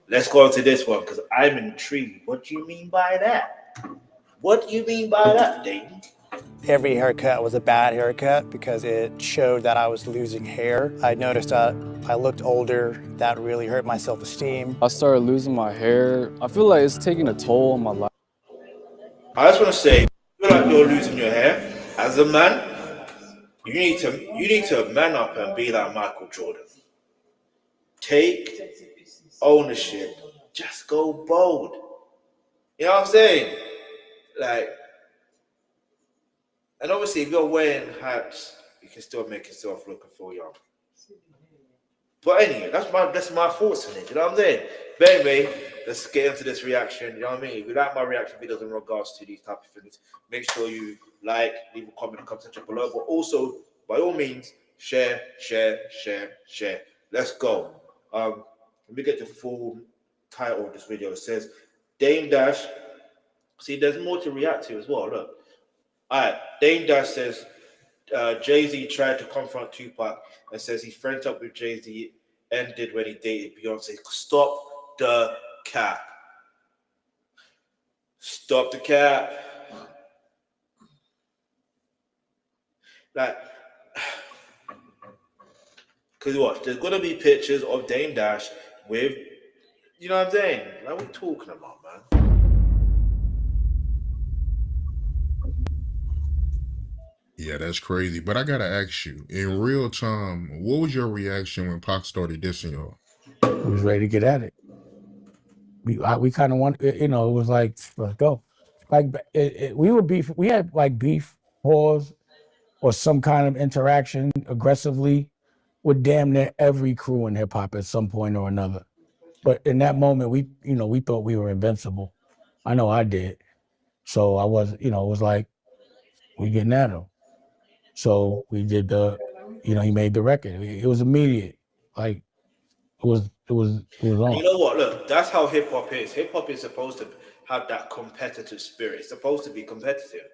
Let's go into this one because I'm intrigued. What do you mean by that? What do you mean by that, Dayton? Every haircut was a bad haircut because it showed that I was losing hair. I noticed that I looked older. That really hurt my self-esteem. I started losing my hair. I feel like it's taking a toll on my life. I just want to say, I feel like you're losing your hair. As a man, you need to man up and be like Michael Jordan. Take ownership. Just go bold. You know what I'm saying? Like, and obviously, if you're wearing hats, you can still make yourself look and feel young. But anyway, that's my thoughts on it. You know what I'm saying? But anyway, let's get into this reaction. You know what I mean? If you like my reaction videos in regards to these type of things, make sure you like, leave a comment, comment section below. But also, by all means, share, share, share, share. Let's go. Let me get the full title of this video. It says Dame Dash. See, there's more to react to as well. Look. All right, Dame Dash says Jay-Z tried to confront Tupac and says his friendship with Jay-Z ended when he dated Beyoncé. Stop the cap. Stop the cap. Like, because what? There's going to be pictures of Dame Dash with, you know what I'm saying? Like, what are we talking about, man? Yeah, that's crazy. But I gotta ask you, in real time, what was your reaction when Pac started dissing y'all? We was ready to get at it. We kind of want, it was like, let's go. Like we would beef. We had like beef, pause, or some kind of interaction aggressively with damn near every crew in hip hop at some point or another. But in that moment, we thought we were invincible. I know I did. So I was, it was like, we getting at him. So we did he made the record. It was immediate. Like it was And on. you know what? Look, that's how hip hop is. Hip hop is supposed to have that competitive spirit. It's supposed to be competitive.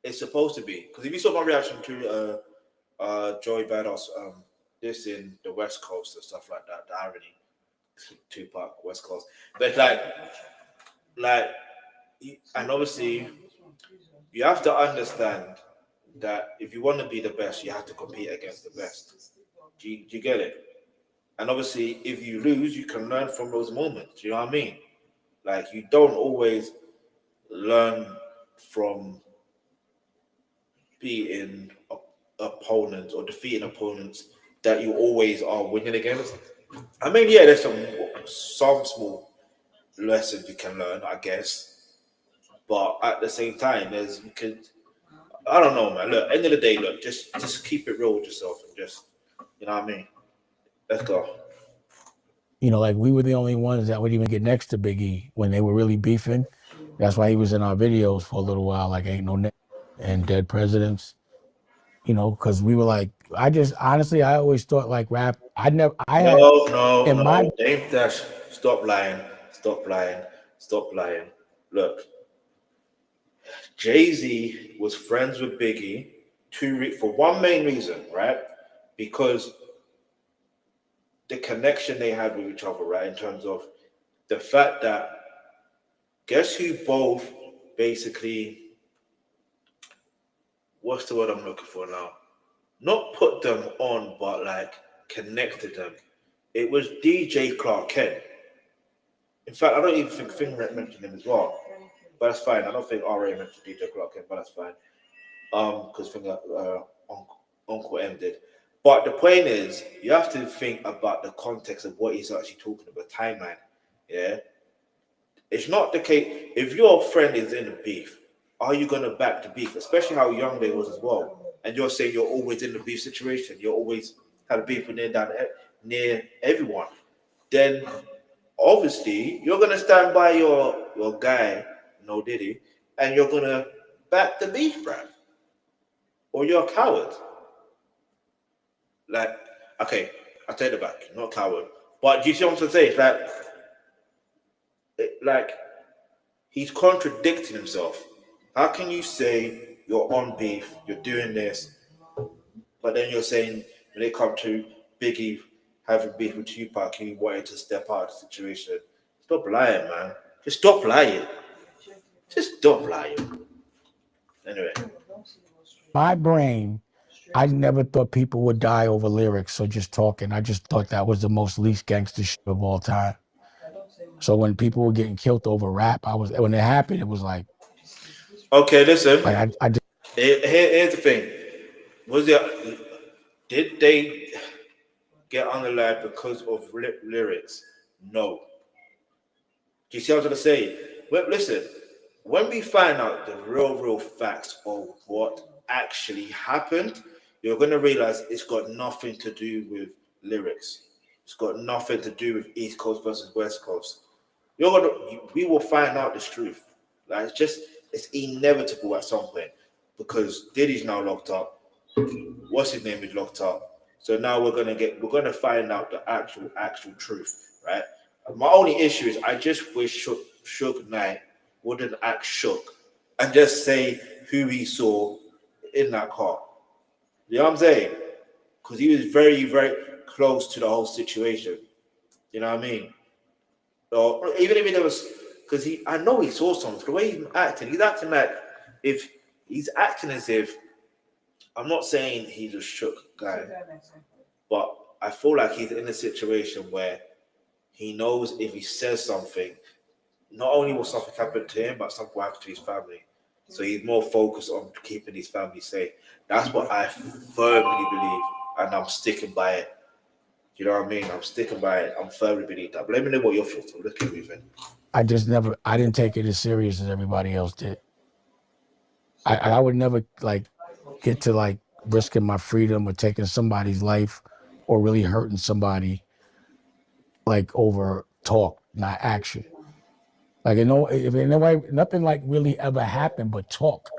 It's supposed to be. Because if you saw my reaction to Joey Badass this in the West Coast and stuff like that, the irony, Tupac, West Coast. But like, and obviously, you have to understand that if you want to be the best, you have to compete against the best. Do you get it? And obviously, if you lose, you can learn from those moments. You know what I mean? Like, you don't always learn from beating opponents or defeating opponents that you always are winning against. I mean, yeah, there's some small lessons you can learn, I guess, but at the same time, you could. I don't know, man. Look, end of the day, look, just keep it real with yourself and just, you know what I mean. Let's go. Like we were the only ones that would even get next to Big E when they were really beefing. That's why he was in our videos for a little while, like Ain't No and Dead Presidents. Because we were like, I always thought like rap. I No, had no, in my no. Dame Dash, stop lying. Stop lying. Stop lying. Look, Jay-Z was friends with Biggie for one main reason, right? Because the connection they had with each other, right? In terms of the fact that guess who both basically, what's the word I'm looking for now? Not put them on, but like connected them. It was DJ Clark Kent. In fact, I don't even think Fingerette mentioned him as well. But that's fine. I don't think RA mentioned DJ Clark Kent, but that's fine. Because Uncle M did. But the point is, you have to think about the context of what he's actually talking about, timeline. Yeah, it's not the case. If your friend is in a beef, are you gonna back the beef? Especially how young they was as well. And you're saying you're always in the beef situation. You're always had a beef with near everyone. Then obviously you're gonna stand by your guy, no Diddy, and you're gonna back the beef, bruv. Or you're a coward. Like, okay, I take it back, not coward. But do you see what I'm saying? Like he's contradicting himself. How can you say you're on beef, you're doing this, but then you're saying when it comes to Biggie having beef with Tupac, he wanted to step out of the situation Stop lying, man. Just stop lying. Just stop lying. Anyway. My brain, I never thought people would die over lyrics or just talking. I just thought that was the most least gangster shit of all time. So when people were getting killed over rap, when it happened, it was like, okay, listen. like I just, here's the thing. Did they get on the line because of lyrics? No. Do you see what I'm going to say? Well, listen, when we find out the real facts of what actually happened, you're going to realize it's got nothing to do with lyrics. It's got nothing to do with East Coast versus West Coast. We will find out this truth. Like it's inevitable at some point because Diddy's now locked up. What's his name is locked up. So now we're gonna find out the actual truth, right? My only issue is I just wish Suge Knight wouldn't act shook and just say who he saw in that car. You know what I'm saying? Because he was very, very close to the whole situation. You know what I mean? Or even if it was, because I know he saw something. The way he's acting as if, I'm not saying he's a shook guy, but I feel like he's in a situation where he knows if he says something, not only will something happen to him, but something will happen to his family. So he's more focused on keeping his family safe. That's what I firmly believe, and I'm sticking by it. You know what I mean? I'm sticking by it. I'm firmly believe that. But let me know what your thoughts are. Look at me, man. I didn't take it as serious as everybody else did. I would never like get to like risking my freedom or taking somebody's life or really hurting somebody like over talk, not action. Like, nothing like really ever happened but talk.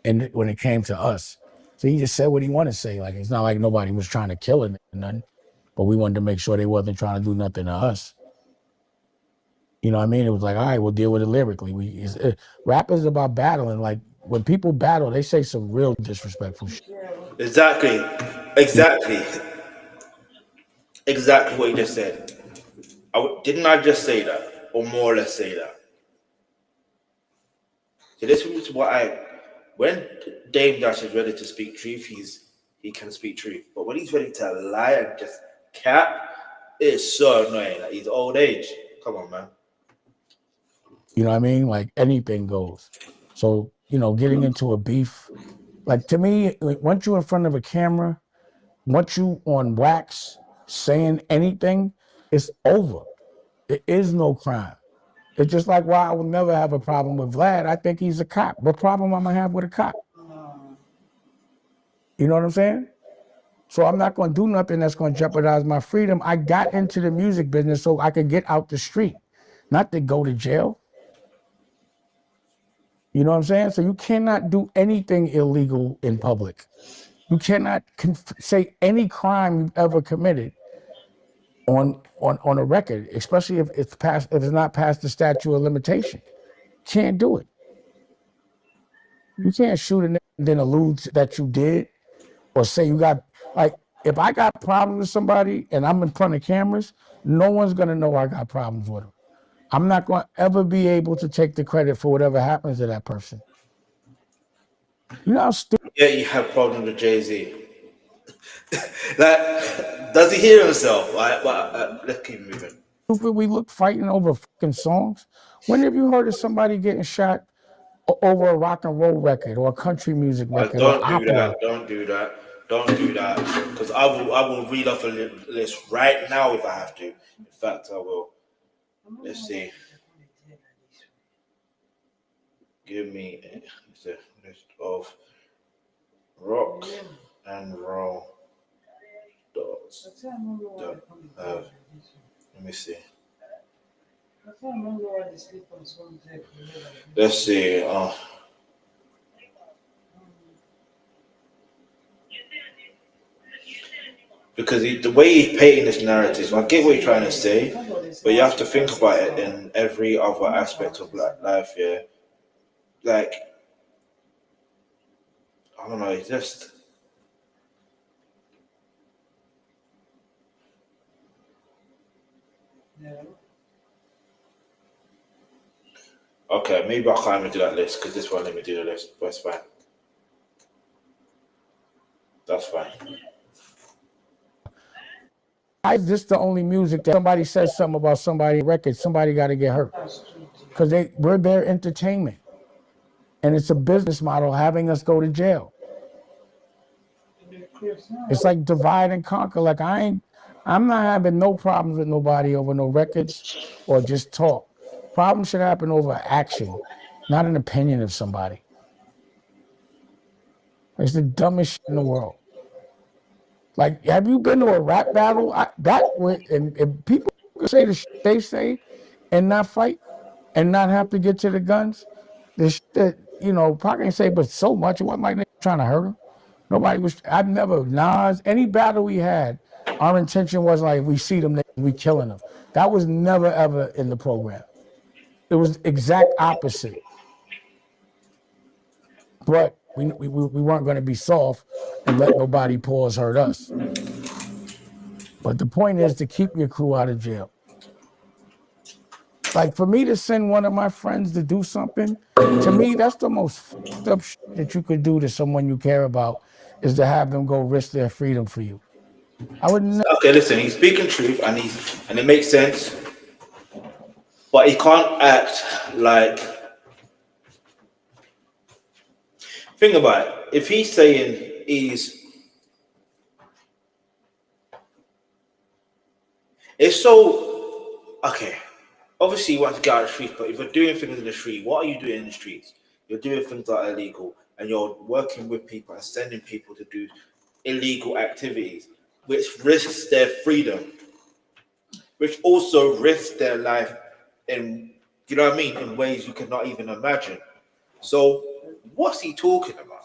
And when it came to us, so he just said what he wanted to say. Like, it's not like nobody was trying to kill him or nothing, but we wanted to make sure they wasn't trying to do nothing to us. You know what I mean? It was like, all right, we'll deal with it lyrically. Rap is about battling. Like, when people battle, they say some real disrespectful shit. Exactly what you just said. Didn't I just say that, or more or less say that? So this is when Dame Dash is ready to speak truth, he can speak truth. But when he's ready to lie and just cap, it's so annoying. Like, he's old age. Come on, man. You know what I mean? Like, anything goes. So, getting into a beef, like, to me, once you're in front of a camera, once you on wax saying anything, it's over. There is no crime. It's just like why I will never have a problem with Vlad. I think he's a cop. What problem am I have with a cop? You know what I'm saying? So I'm not going to do nothing that's going to jeopardize my freedom. I got into the music business so I could get out the street, not to go to jail. You know what I'm saying? So you cannot do anything illegal in public. You cannot say any crime you've ever committed on a record, especially if it's not past the statute of limitation. Can't do it. You can't shoot a nigga and then allude that you did, or say you got, like, if I got problems with somebody and I'm in front of cameras, no one's gonna know I got problems with them. I'm not gonna ever be able to take the credit for whatever happens to that person. You know how stupid. Yeah, you have problems with Jay-Z. Like, does he hear himself? Let's keep moving. Stupid we look fighting over fucking songs. When have you heard of somebody getting shot over a rock and roll record or a country music record or opera? Don't do that. Because I will read off a list right now if I have to. In fact, I will. Let's see. Give me a list of rock and roll stars that have. Let me see. Let's see. Because the way he's painting this narrative, I get what you're trying to say, but you have to think about it in every other aspect of life. Yeah, like, I don't know. It's just. Okay, maybe I can't even do that list because this one let me do the list. But it's fine. That's fine. Why is this the only music that somebody says something about somebody record? Somebody got to get hurt because we're their entertainment, and it's a business model having us go to jail. It's like divide and conquer. Like I'm not having no problems with nobody over no records or just talk. Problems should happen over action, not an opinion of somebody. It's the dumbest shit in the world. Like, have you been to a rap battle? And people can say the shit they say and not fight and not have to get to the guns. The shit that, Pac can say, but so much. It wasn't like they were trying to hurt him. Nobody was, I've never, Nas, any battle we had, our intention was like, we see them, we killing them. That was never, ever in the program. It was exact opposite. But we weren't going to be soft and let nobody pause hurt us. But the point is to keep your crew out of jail. Like, for me to send one of my friends to do something, to me, that's the most fucked up shit that you could do to someone you care about, is to have them go risk their freedom for you. I would never. Okay, listen, he's speaking truth and it makes sense. But he can't act like. Think about it. If he's saying it's so okay. Obviously, you want to get out of the streets, but if you're doing things in the street, what are you doing in the streets? You're doing things that are illegal, and you're working with people and sending people to do illegal activities, which risks their freedom, which also risks their life in, you know what I mean, in ways you cannot even imagine. So, what's he talking about?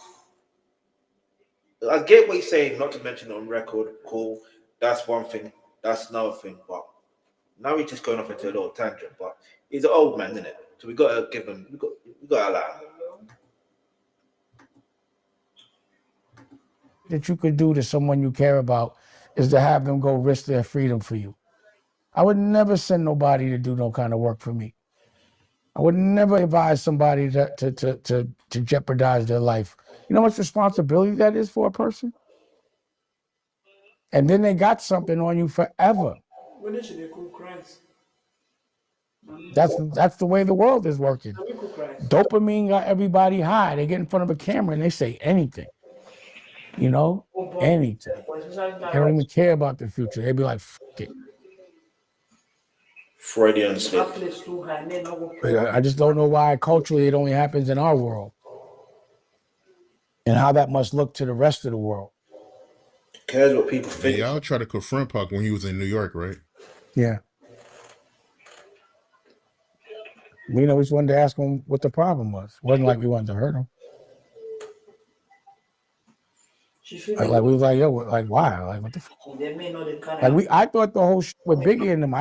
I get what he's saying, not to mention on record, cool, that's one thing, that's another thing, but now he's just going off into a little tangent, but he's an old man, isn't it? So we gotta give him, we gotta allow him. That you could do to someone you care about is to have them go risk their freedom for you. I would never send nobody to do no kind of work for me. I would never advise somebody to jeopardize their life. You know how much responsibility that is for a person? And then they got something on you forever. That's the way the world is working. Dopamine got everybody high. They get in front of a camera and they say anything. Anything. They don't even care about the future. They be like, fuck it. Freudian slip. I just don't know why culturally it only happens in our world. And how that must look to the rest of the world. Cares what people think. Y'all try to confront Pac when he was in New York, right? Yeah. We just wanted to ask him what the problem was. It wasn't like we wanted to hurt him. Like we was like, yo, like why? Like what the fuck? Like I thought the whole shit with Biggie and them.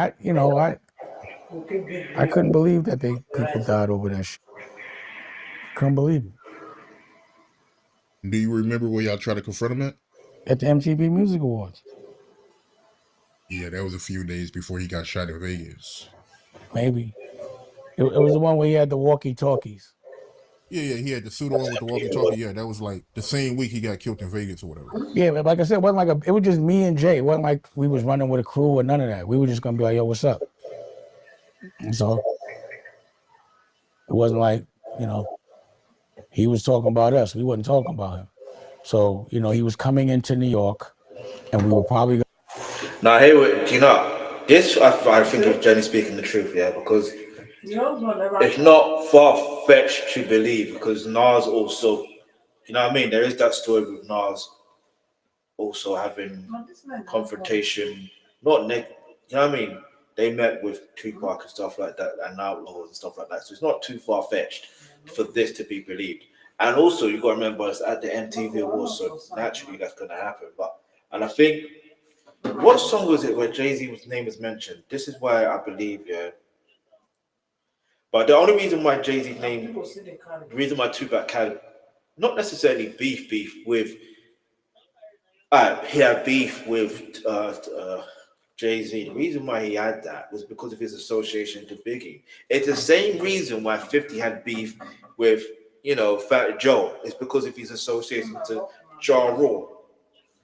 I couldn't believe that people died over that shit. Couldn't believe it. Do you remember where y'all tried to confront him at? At the MTV Music Awards. Yeah, that was a few days before he got shot in Vegas. Maybe. It was the one where he had the walkie-talkies. Yeah, he had the suit on with the walkie-talkie. Yeah, that was like the same week he got killed in Vegas or whatever. Yeah, but like I said, it was just me and Jay. It wasn't like we was running with a crew or none of that. We were just gonna be like, yo, what's up? And so it wasn't like, he was talking about us. We wasn't talking about him. So, he was coming into New York and we were probably Now, hey, this I think of Jenny speaking the truth, yeah, because it's not far-fetched to believe, because Nas also, you know what I mean? There is that story with Nas also having confrontation, you know what I mean? They met with Tupac and stuff like that, and Outlaws and stuff like that. So it's not too far-fetched for this to be believed. And also, you got to remember, it's at the MTV Awards, so naturally that's going to happen. And I think, what song was it where Jay-Z's name was mentioned? This is why I believe, yeah. But the only reason why Jay-Z's name, the reason why 2Pac had not necessarily beef with, he had beef with Jay-Z, the reason why he had that was because of his association to Biggie. It's the same reason why 50 had beef with, Fat Joe. It's because of his association to Ja Rule.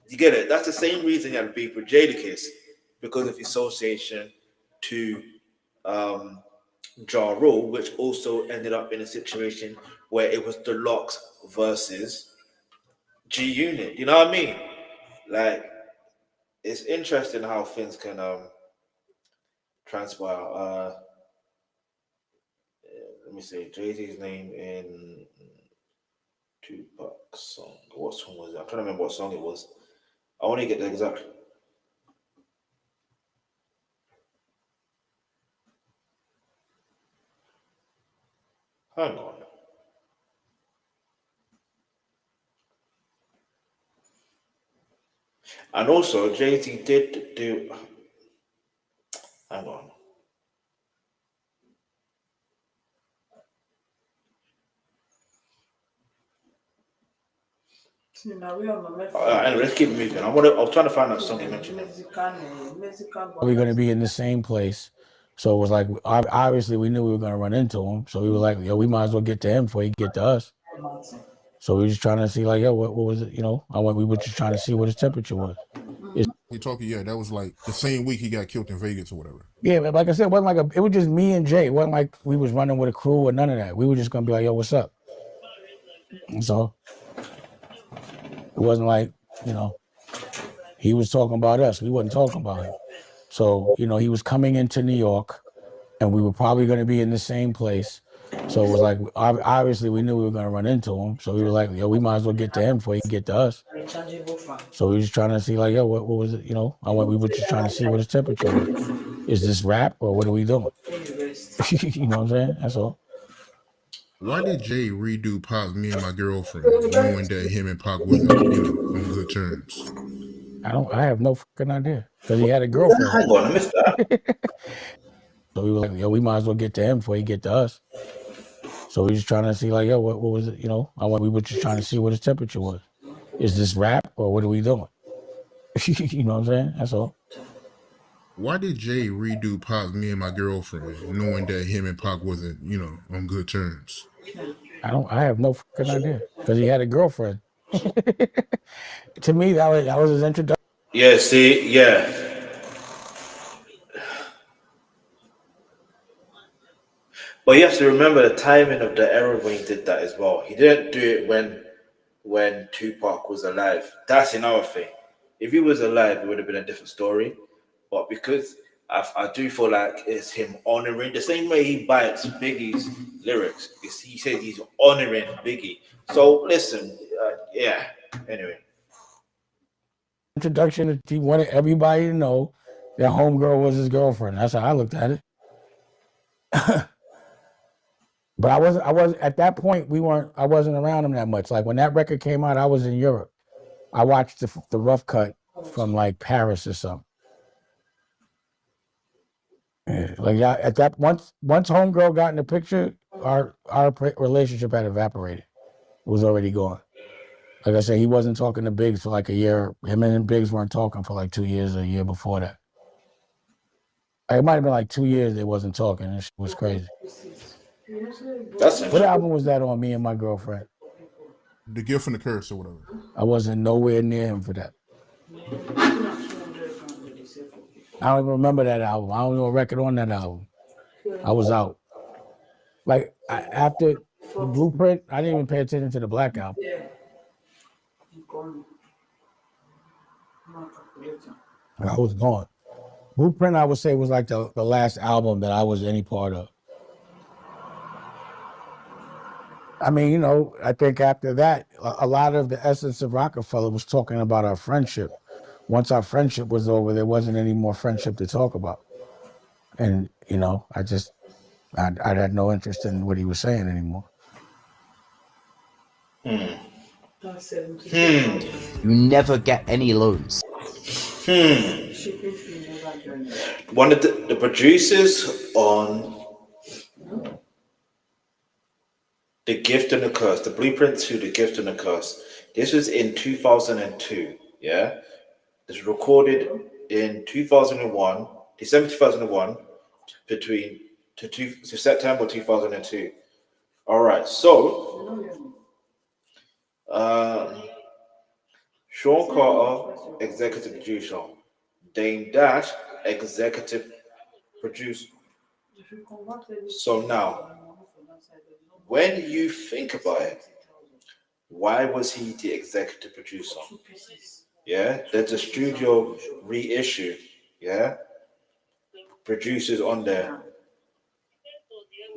You get it? That's the same reason he had beef with Jadakiss, because of his association to Ja Rule, which also ended up in a situation where it was the Locks versus G Unit. You know what I mean? Like, it's interesting how things can transpire. Let me see Jay-Z's name in Tupac song. What song was it? I'm trying to remember what song it was. I want to get the exact. Hang on. And also, Jay-Z did do. Hang on. Anyway, let's keep moving. I was trying to find out something mentioned. We're going to be in the same place. So it was like, obviously, we knew we were going to run into him. So we were like, yo, we might as well get to him before he get to us. So we were just trying to see, like, yo, what was it? We were just trying to see what his temperature was. That was like the same week he got killed in Vegas or whatever. Yeah, but like I said, it wasn't like it was just me and Jay. It wasn't like we was running with a crew or none of that. We were just going to be like, yo, what's up? And so it wasn't like, he was talking about us. We wasn't talking about him. So, he was coming into New York, and we were probably going to be in the same place. So it was like, obviously, we knew we were going to run into him. So we were like, yo, we might as well get to him before he get to us. So we were just trying to see, like, yo, what was it? We were just trying to see what his temperature was. Is this rap or what are we doing? You know what I'm saying? That's all. Why did Jay redo Pac's Me and My Girlfriend, knowing that him and Pac wasn't, on good terms? I have no fucking idea. Because he had a girlfriend. Hang on, I missed that. So we were like, yo, we might as well get to him before he get to us. So we were just trying to see, like, yo, what was it? We were just trying to see what his temperature was. Is this rap or what are we doing? You know what I'm saying? That's all. Why did Jay redo Pac's Me and My Girlfriend, knowing that him and Pac wasn't, on good terms? I have no fucking idea. Because he had a girlfriend. To me, that was his introduction. Yeah, see, yeah. But you have to remember the timing of the era when he did that as well. He didn't do it when Tupac was alive. That's another thing. If he was alive, it would have been a different story. But because I do feel like it's him honoring, the same way he bites Biggie's lyrics, he says he's honoring Biggie. So listen, yeah. Anyway. Introduction, he wanted everybody to know that homegirl was his girlfriend. That's how I looked at it. But I wasn't at that point. I wasn't around him that much. Like when that record came out, I was in Europe. I watched the rough cut from like Paris or something. Yeah, like at that once homegirl got in the picture, our relationship had evaporated. It was already gone. Like I said, he wasn't talking to Biggs for like a year. Him and Biggs weren't talking for like 2 years or a year before that. It might have been like 2 years they wasn't talking. It was crazy. What album was that on, Me and My Girlfriend? The Gift and the Curse or whatever. I wasn't nowhere near him for that. I don't even remember that album. I don't know a record on that album. I was out. Like after the Blueprint, I didn't even pay attention to the Black album. I was gone. Blueprint, I would say, was like the last album that I was any part of. I mean, I think after that, a lot of the essence of Rockefeller was talking about our friendship. Once our friendship was over, there wasn't any more friendship to talk about. And, I had no interest in what he was saying anymore. You never get any loans. One of the producers on The Gift and the Curse, the blueprint to The Gift and the Curse. This was in 2002, yeah? This was recorded in 2001, December 2001, to September 2002. All right, so Sean Carter, executive producer. Dame Dash, executive producer. So now, when you think about it, why was he the executive producer? Yeah, there's a studio reissue. Yeah, producers on there.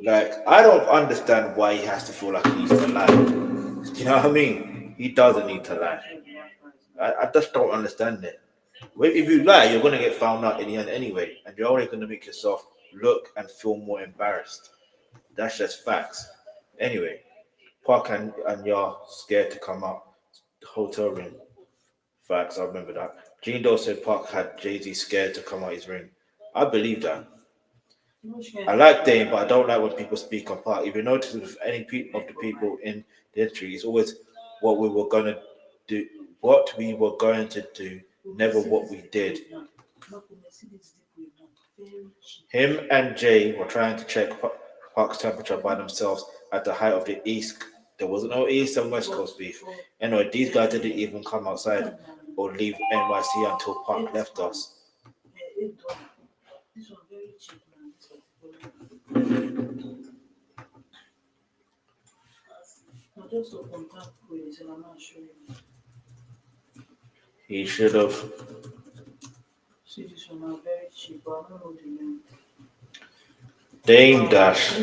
Like, I don't understand why he has to feel like he needs to lie. You know what I mean? He doesn't need to lie. I just don't understand it. If you lie, you're going to get found out in the end anyway, and you're only going to make yourself look and feel more embarrassed. That's just facts. Anyway, Park and you're scared to come out. Hotel room. Facts, I remember that. Gene Doe said Park had Jay-Z scared to come out his ring. I believe that. I like Dame, but I don't like when people speak on Park. If you notice with any of the people in the industry, it's always what we were going to do, never what we did. Him and Jay were trying to check Park's temperature by themselves at the height of the East. There was no East and West Coast beef. Anyway, these guys didn't even come outside or leave NYC until Park left us. He should have. Dame Dash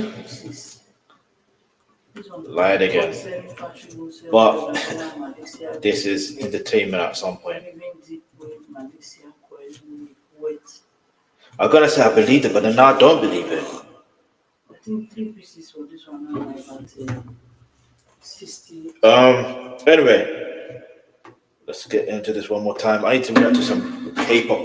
lied again. But this is entertainment at some point. I'm gonna say I believed it, but then now I don't believe it. Anyway, let's get into this one more time. I need to react to some K-pop.